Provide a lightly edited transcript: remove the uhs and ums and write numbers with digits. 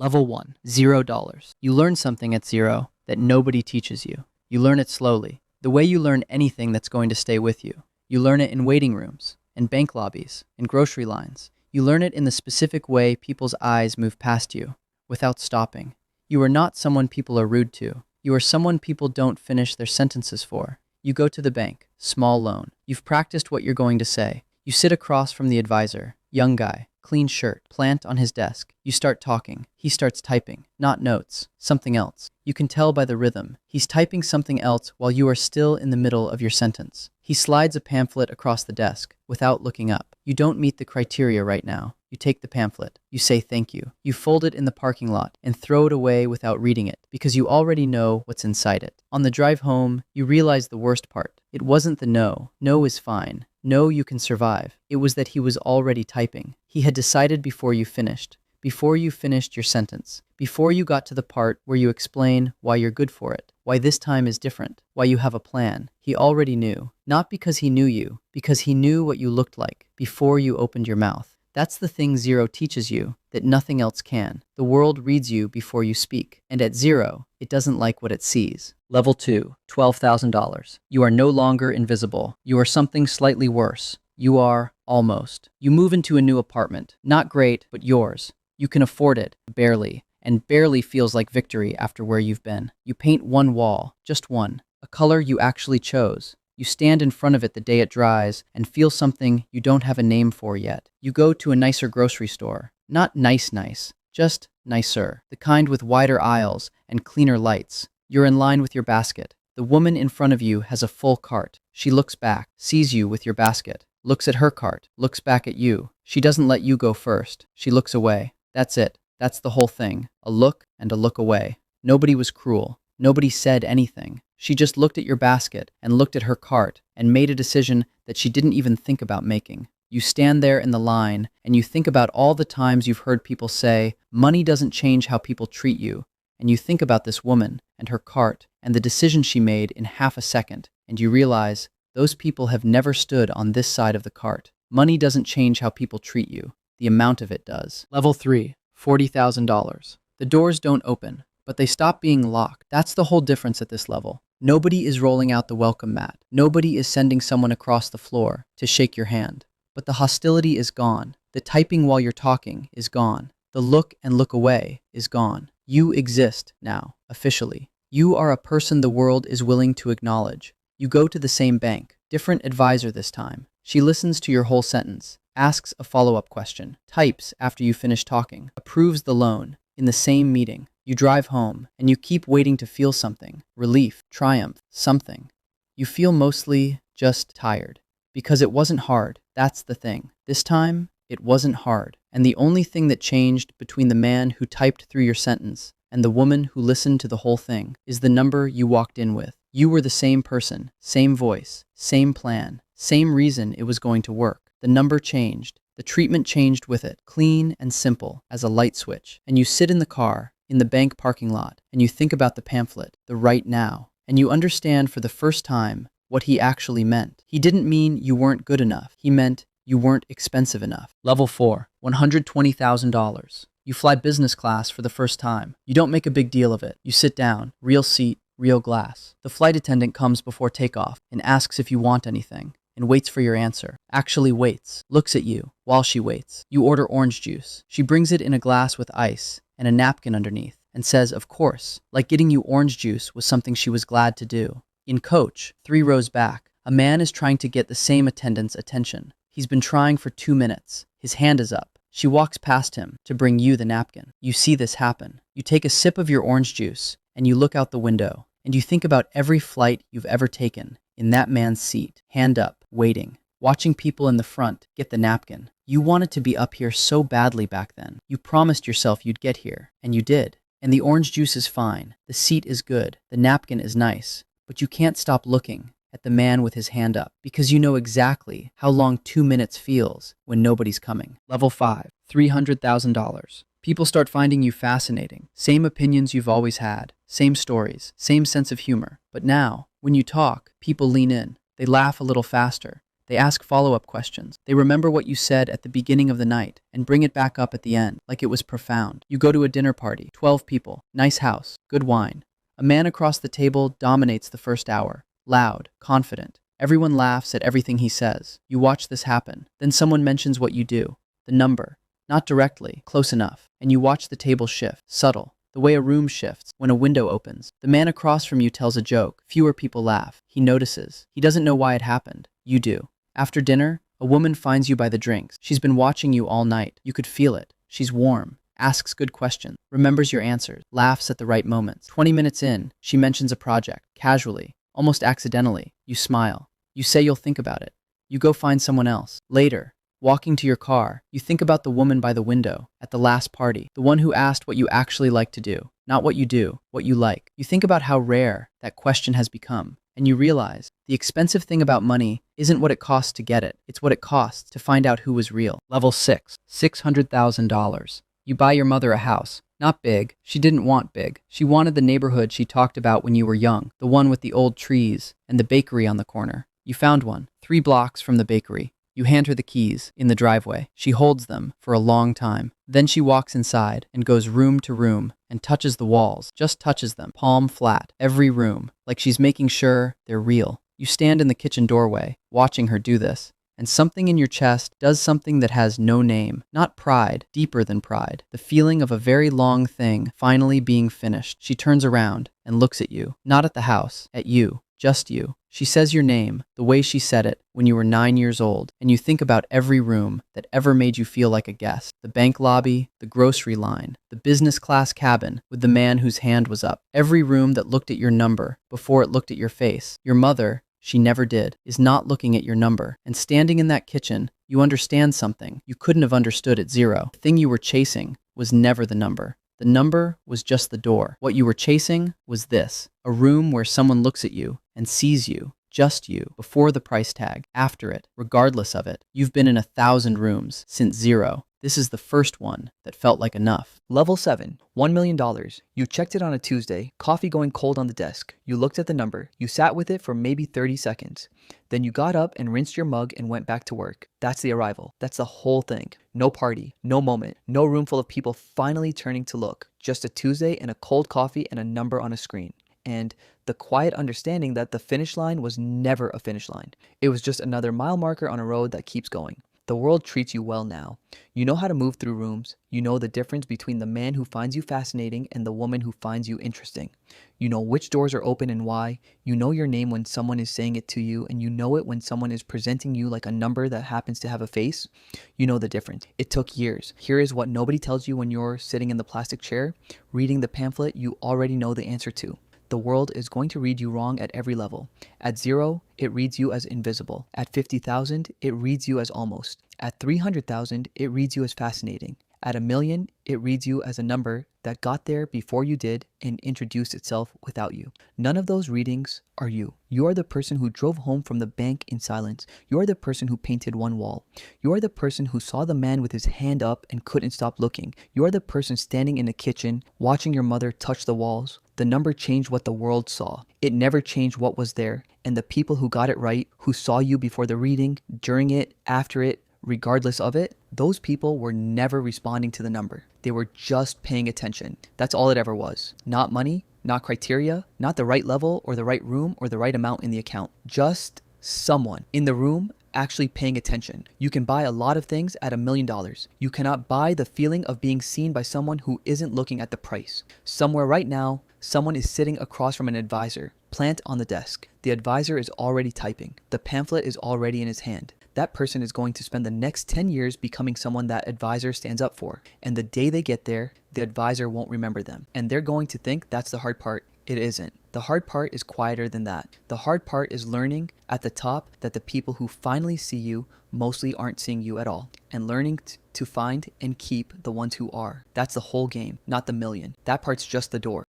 Level 1, $0. You learn something at zero that nobody teaches you. You learn it slowly, the way you learn anything that's going to stay with you. You learn it in waiting rooms, in bank lobbies, in grocery lines. You learn it in the specific way people's eyes move past you, without stopping. You are not someone people are rude to. You are someone people don't finish their sentences for. You go to the bank, small loan. You've practiced what you're going to say. You sit across from the advisor, young guy, clean shirt, plant on his desk. You start talking. He starts typing, not notes, something else. You can tell by the rhythm. He's typing something else while you are still in the middle of your sentence. He slides a pamphlet across the desk without looking up. You don't meet the criteria right now. You take the pamphlet. You say thank you. You fold it in the parking lot and throw it away without reading it because you already know what's inside it. On the drive home, you realize the worst part. It wasn't the no. No is fine. No, you can survive. It was that he was already typing. He had decided before you finished your sentence, before you got to the part where you explain why you're good for it, why this time is different, why you have a plan. He already knew. Not because he knew you, because he knew what you looked like before you opened your mouth. That's the thing zero teaches you that nothing else can. The world reads you before you speak, and at zero, it doesn't like what it sees. Level 2, $12,000. You are no longer invisible. You are something slightly worse. You are almost. You move into a new apartment. Not great, but yours. You can afford it, barely, and barely feels like victory after where you've been. You paint one wall, just one, a color you actually chose. You stand in front of it the day it dries and feel something you don't have a name for yet. You go to a nicer grocery store. Not nice, just nicer. The kind with wider aisles and cleaner lights. You're in line with your basket. The woman in front of you has a full cart. She looks back, sees you with your basket, looks at her cart, looks back at you. She doesn't let you go first. She looks away. That's it. That's the whole thing. A look and a look away. Nobody was cruel. Nobody said anything. She just looked at your basket and looked at her cart and made a decision that she didn't even think about making. You stand there in the line and you think about all the times you've heard people say, money doesn't change how people treat you. And you think about this woman and her cart and the decision she made in half a second, and you realize those people have never stood on this side of the cart. Money doesn't change how people treat you. The amount of it does. Level 3, $40,000. The doors don't open, but they stop being locked. That's the whole difference at this level. Nobody is rolling out the welcome mat. Nobody is sending someone across the floor to shake your hand. But the hostility is gone. The typing while you're talking is gone. The look and look away is gone. You exist now, officially. You are a person the world is willing to acknowledge. You go to the same bank, different advisor this time. She listens to your whole sentence, asks a follow-up question, types after you finish talking, approves the loan. In the same meeting, you drive home, and you keep waiting to feel something, relief, triumph, something. You feel mostly just tired, because it wasn't hard. That's the thing. This time, it wasn't hard. And the only thing that changed between the man who typed through your sentence and the woman who listened to the whole thing is the number you walked in with. You were the same person, same voice, same plan, same reason it was going to work. The number changed. The treatment changed with it, clean and simple as a light switch. And you sit in the car, in the bank parking lot, and you think about the pamphlet, the right now, and you understand for the first time what he actually meant. He didn't mean you weren't good enough. He meant you weren't expensive enough. Level 4, $120,000. You fly business class for the first time. You don't make a big deal of it. You sit down, real seat, real glass. The flight attendant comes before takeoff and asks if you want anything, and waits for your answer. Actually waits, looks at you while she waits. You order orange juice. She brings it in a glass with ice and a napkin underneath and says, of course, like getting you orange juice was something she was glad to do. In coach, 3 rows back, a man is trying to get the same attendant's attention. He's been trying for 2 minutes. His hand is up. She walks past him to bring you the napkin. You see this happen. You take a sip of your orange juice and you look out the window and you think about every flight you've ever taken in that man's seat, hand up, waiting, watching people in the front get the napkin. You wanted to be up here so badly back then. You promised yourself you'd get here, and you did. And the orange juice is fine. The seat is good. The napkin is nice. But you can't stop looking at the man with his hand up because you know exactly how long 2 minutes feels when nobody's coming. Level 5, $300,000. People start finding you fascinating. Same opinions you've always had. Same stories. Same sense of humor. But now, when you talk, people lean in. They laugh a little faster. They ask follow-up questions. They remember what you said at the beginning of the night and bring it back up at the end, like it was profound. You go to a dinner party, 12 people, nice house, good wine. A man across the table dominates the first hour, loud, confident. Everyone laughs at everything he says. You watch this happen. Then someone mentions what you do, the number. Not directly, close enough. And you watch the table shift, subtle. The way a room shifts when a window opens. The man across from you tells a joke. Fewer people laugh. He notices. He doesn't know why it happened. You do. After dinner, a woman finds you by the drinks. She's been watching you all night. You could feel it. She's warm. Asks good questions. Remembers your answers. Laughs at the right moments. 20 minutes in, she mentions a project. Casually. Almost accidentally. You smile. You say you'll think about it. You go find someone else. Later, walking to your car, you think about the woman by the window at the last party, the one who asked what you actually like to do, not what you do, what you like. You think about how rare that question has become, and you realize the expensive thing about money isn't what it costs to get it, it's what it costs to find out who was real. Level 6, $600,000. You buy your mother a house. Not big. She didn't want big. She wanted the neighborhood she talked about when you were young, the one with the old trees and the bakery on the corner. You found one, 3 blocks from the bakery. You hand her the keys in the driveway. She holds them for a long time. Then she walks inside and goes room to room and touches the walls, just touches them, palm flat, every room, like she's making sure they're real. You stand in the kitchen doorway, watching her do this, and something in your chest does something that has no name. Not pride, deeper than pride. The feeling of a very long thing finally being finished. She turns around and looks at you, not at the house, at you, just you. She says your name, the way she said it when you were 9 years old, and you think about every room that ever made you feel like a guest. The bank lobby, the grocery line, the business class cabin with the man whose hand was up. Every room that looked at your number before it looked at your face. Your mother, she never did, is not looking at your number. And standing in that kitchen, you understand something you couldn't have understood at 0. The thing you were chasing was never the number. The number was just the door. What you were chasing was this, a room where someone looks at you and sees you, just you, before the price tag, after it, regardless of it. You've been in 1,000 rooms since 0. This is the first one that felt like enough. Level 7, $1 million. You checked it on a Tuesday, coffee going cold on the desk. You looked at the number. You sat with it for maybe 30 seconds. Then you got up and rinsed your mug and went back to work. That's the arrival. That's the whole thing. No party, no moment, no room full of people finally turning to look. Just a Tuesday and a cold coffee and a number on a screen. And the quiet understanding that the finish line was never a finish line. It was just another mile marker on a road that keeps going. The world treats you well now. You know how to move through rooms. You know the difference between the man who finds you fascinating and the woman who finds you interesting. You know which doors are open and why. You know your name when someone is saying it to you, and you know it when someone is presenting you like a number that happens to have a face. You know the difference. It took years. Here is what nobody tells you when you're sitting in the plastic chair, reading the pamphlet you already know the answer to. The world is going to read you wrong at every level. At 0, it reads you as invisible. At 50,000, it reads you as almost. At 300,000, it reads you as fascinating. At 1,000,000, it reads you as a number that got there before you did and introduced itself without you. None of those readings are you. You are the person who drove home from the bank in silence. You are the person who painted one wall. You are the person who saw the man with his hand up and couldn't stop looking. You are the person standing in the kitchen, watching your mother touch the walls. The number changed what the world saw. It never changed what was there. And the people who got it right, who saw you before the reading, during it, after it, regardless of it, those people were never responding to the number. They were just paying attention. That's all it ever was. Not money, not criteria, not the right level or the right room or the right amount in the account. Just someone in the room actually paying attention. You can buy a lot of things at $1 million. You cannot buy the feeling of being seen by someone who isn't looking at the price. Somewhere right now, someone is sitting across from an advisor, plant on the desk. The advisor is already typing. The pamphlet is already in his hand. That person is going to spend the next 10 years becoming someone that advisor stands up for. And the day they get there, the advisor won't remember them. And they're going to think that's the hard part. It isn't. The hard part is quieter than that. The hard part is learning at the top that the people who finally see you mostly aren't seeing you at all. And learning to find and keep the ones who are. That's the whole game, not the million. That part's just the door.